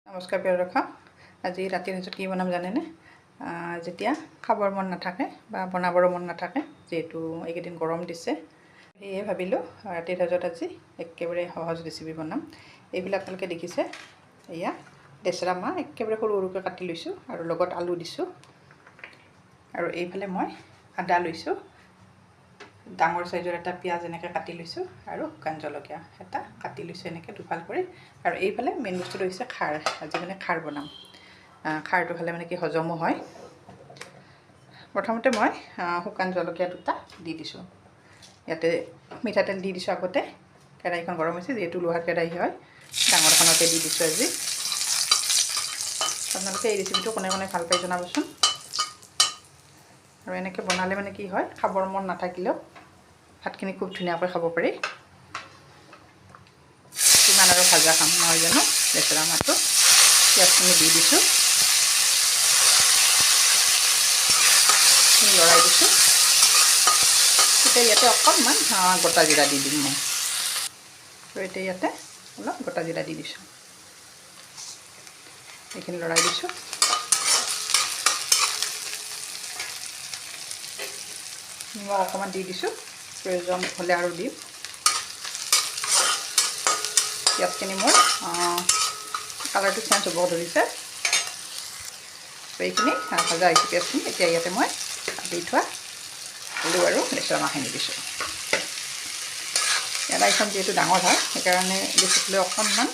নমস্কাৰ প্ৰিয় দৰ্শক, আজি ৰাতিৰ সাঁজত কি বনাম জানেনে? যেতিয়া খাবৰ মন নাথাকে বা বনাবৰ মন নাথাকে, যিহেতু এইকেইদিন গৰম দিছে, সেয়ে ভাবিলোঁ ৰাতিৰ সাঁজত আজি একেবাৰে সহজ ৰেচিপি বনাম। এইবিলাক আপোনালোকে দেখিছে, এয়া লেচেৰা মাহ একেবাৰে সৰু সৰুকৈ কাটি লৈছোঁ আৰু লগত আলু দিছোঁ। আৰু এইফালে মই আদা লৈছোঁ, ডাঙৰ চাইজৰ এটা পিঁয়াজ এনেকৈ কাটি লৈছোঁ আৰু শুকান জলকীয়া এটা কাটি লৈছোঁ এনেকৈ দুফাল কৰি। আৰু এইফালে মেইন বস্তুটো হৈছে খাৰ। আজি মানে খাৰ বনাম। খাৰটো খালে মানে কি হজমো হয়। প্ৰথমতে মই শুকান জলকীয়া দুটা দি দিছোঁ। ইয়াতে মিঠাতেল দি দিছোঁ আগতে। কেৰাহীখন গৰম হৈছে, যিহেতু লোহাৰ কেৰাহী হয়, ডাঙৰখনতে দি দিছোঁ আজি। আপোনালোকে এই ৰেচিপিটো কোনে কোনে ভাল পায় জনাবচোন। আৰু এনেকৈ বনালে মানে কি হয়, খাবৰ মন নাথাকিলেও ভাতখিনি খুব ধুনীয়াকৈ খাব পাৰি। কিমান আৰু ভাজা খাম নহয় জানো? লেচেৰা মাহটো পিঁয়াজখিনি দি দিছোঁ, লৰাই দিছোঁ। এতিয়া ইয়াতে অকণমান গোটা জিৰা দি দিম মই। আৰু এতিয়া ইয়াতে অলপ গোটা জিৰা দি দিছোঁ, এইখিনি লৰাই দিছোঁ। নিমখ অকণমান দি দিছোঁ, প্ৰয়োজন হ'লে আৰু দিম। পিঁয়াজখিনি মোৰ কালাৰটো চেঞ্জ হ'ব ধৰিছে। এইখিনি ভাজা হৈছে পিঁয়াজখিনি। এতিয়া ইয়াতে মই দি থোৱা আলু আৰু লেচেৰা মাহখিনি দিছোঁ। কেৰাহীখন যিহেতু ডাঙৰ হয়, সেইকাৰণে বেছিকৈ অকণমান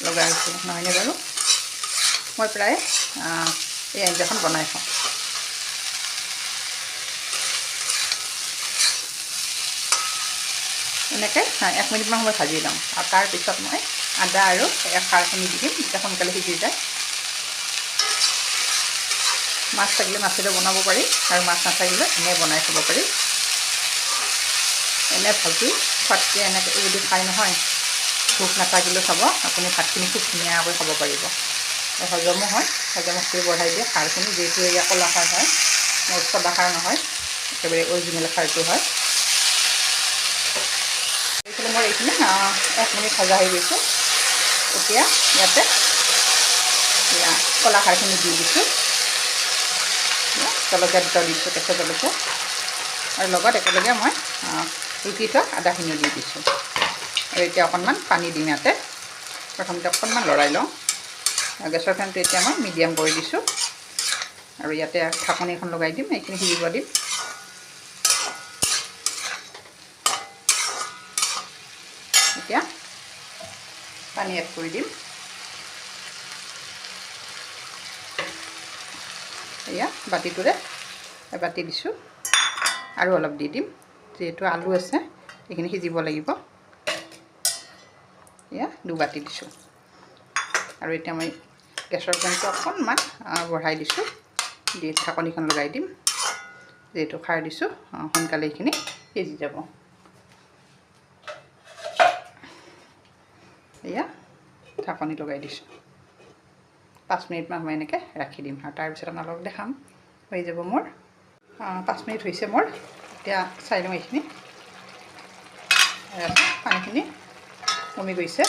লগাই আছোঁ, নহয়নে বাৰু? মই প্ৰায় এই আঞ্জাখন বনাই খাওঁ। এনেকৈ 1 মিনিটমান সময় ভাজি লওঁ। আৰু তাৰপিছত মই আদা আৰু খাৰখিনি দি দিম, তেতিয়া সোনকালে সিজি যায়। মাছ থাকিলে মাছেৰে বনাব পাৰি, আৰু মাছ নাথাকিলে এনে বনাই খাব পাৰি। এনে ভাজি খোৱাতকৈ এনেকৈ যদি খাই নহয়, ভোক নাথাকিলেও খাব, আপুনি ভাতখিনি খুব ধুনীয়াকৈ খাব পাৰিব। হজমো হয়, হজম শক্তি বঢ়াই দিয়ে খাৰখিনি, যিহেতু এয়া ক'লা খাৰ হয়, মোৰ চদা খাৰ নহয়, একেবাৰে অৰিজিনেল খাৰটো হয়। এইফালে মোৰ এইখিনি 1 মিনিট ভাজা হৈ গৈছে। এতিয়া ইয়াতে ক'লা খাৰখিনি দি দিছোঁ, জলকীয়া দুটা দিছোঁ, কেঁচা জলকীয়া, আৰু লগত একেলগে মই ৰুকি থোৱা আদাখিনিও দি দিছোঁ। আৰু এতিয়া অকণমান পানী দিম ইয়াতে। প্ৰথমতে অকণমান লৰাই লওঁ। গেছৰ ফ্লেমটো এতিয়া মই মিডিয়াম কৰি দিছোঁ, আৰু ইয়াতে ঢাকনি এখন লগাই দিম, এইখিনি সিজিব দিম। এতিয়া পানী এড কৰি দিম। এয়া বাতিটোৰে এবাতি দিছোঁ, আৰু অলপ দি দিম, যিহেতু আলু আছে এইখিনি সিজিব লাগিব। এয়া দুবাতি দিছোঁ। আৰু এতিয়া মই গেছৰ ফ্লেমটো অকণমান বঢ়াই দিছোঁ, দি ঢাকনিখন লগাই দিম। যিহেতু খাৰ দিছোঁ, সোনকালে এইখিনি সিজি যাব। এয়া ঢাকনি লগাই দিছোঁ। 5 মিনিটমান মই এনেকৈ ৰাখি দিম, আৰু তাৰপিছত আপোনালোকক দেখাম। হৈ যাব মোৰ 5 মিনিট হৈছে মোৰ। এতিয়া চাই লওঁ এইখিনি, পানীখিনি কমি গৈছে।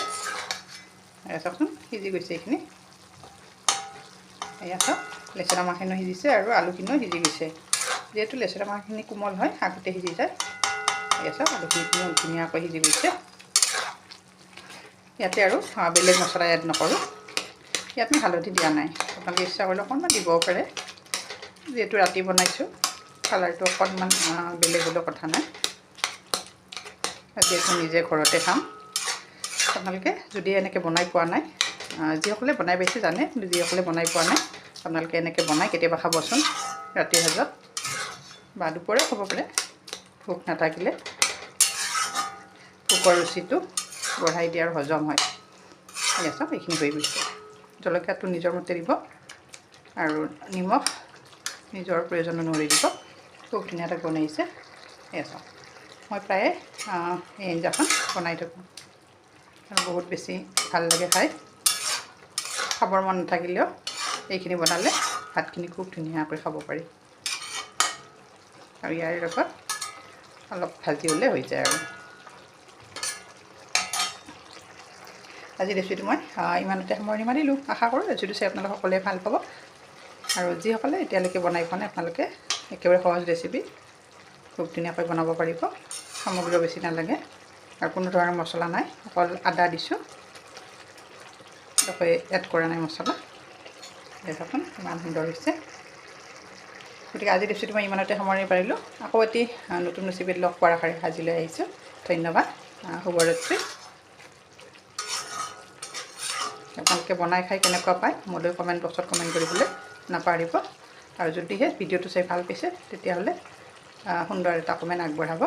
চাওকচোন, সিজি গৈছে এইখিনি। এয়া চাওক, লেচেৰা মাহখিনিও সিজিছে আৰু আলুখিনিও সিজি গৈছে। যিহেতু লেচেৰা মাহখিনি কোমল হয়, আগতে সিজি যায়। এয়া চাওক, আলুখিনিও ধুনীয়াকৈ সিজি গৈছে। ইয়াতে আৰু বেলেগ মছলা এড নকৰোঁ। ইয়াত মই হালধি দিয়া নাই, আপোনালোকে ইচ্ছা কৰিলে অকণমান দিবও পাৰে। যিহেতু ৰাতি বনাইছোঁ, কালাৰটো অকণমান বেলেগ হ'লেও কথা নাই, যিহেতু নিজে ঘৰতে খাম। আপোনালোকে যদি এনেকৈ বনাই পোৱা নাই, যিসকলে বনাই পাইছে জানে, কিন্তু যিসকলে বনাই পোৱা নাই, আপোনালোকে এনেকৈ বনাই কেতিয়াবা খাবচোন। ৰাতিৰ সাঁজত বা দুপৰীয়া খাব পাৰে, ভোক নাথাকিলে। ভোকৰ ৰুচিটো বঢ়াই দিয়ে আৰু হজম হয়। এয়া চাওক, এইখিনি হৈ গৈছে। জলকীয়াটো নিজৰ মতে দিব, আৰু নিমখ নিজৰ প্ৰয়োজন অনুসৰি দিব। খুব ধুনীয়া এটা বনাইছে। এয়া চাওক, মই প্ৰায়ে এই আঞ্জাখন বনাই থাকোঁ, আৰু বহুত বেছি ভাল লাগে খাই। খাবৰ মন নাথাকিলেও এইখিনি বনালে ভাতখিনি খুব ধুনীয়াকৈ খাব পাৰি। আৰু ইয়াৰ লগত অলপ ভাজি হ'লে হৈ যায়। আৰু আজি ৰেচিপিটো মই ইমানতে সামৰণি মাৰিলোঁ। আশা কৰোঁ ৰেচিপিটো চাই আপোনালোকে সকলোৱে ভাল পাব। আৰু যিসকলে এতিয়ালৈকে বনাই পোৱা নাই আপোনালোকে একেবাৰে সহজ ৰেচিপি খুব ধুনীয়াকৈ বনাব পাৰিব। সামগ্ৰীও বেছি নালাগে আৰু কোনো ধৰণৰ মছলা নাই, অকল আদা দিছোঁ, একো এড কৰা নাই মছলা। দেখোন ইমান সুন্দৰ হৈছে। গতিকে আজি ৰেচিপিটো মই ইমানতে সামৰণি পাৰিলোঁ। আকৌ এটি নতুন ৰেচিপিত লগ পোৱাৰ আশাৰে আজিলৈ আহিছোঁ। ধন্যবাদ। শুভৰাত্ৰি। আপোনালোকে বনাই খাই কেনেকুৱা পায় মোলৈ কমেণ্ট বক্সত কমেণ্ট কৰিবলৈ নাপাহৰিব। আৰু যদিহে ভিডিঅ'টো চাই ভাল পাইছে তেতিয়াহ'লে সুন্দৰ এটা কমেণ্ট আগবঢ়াব।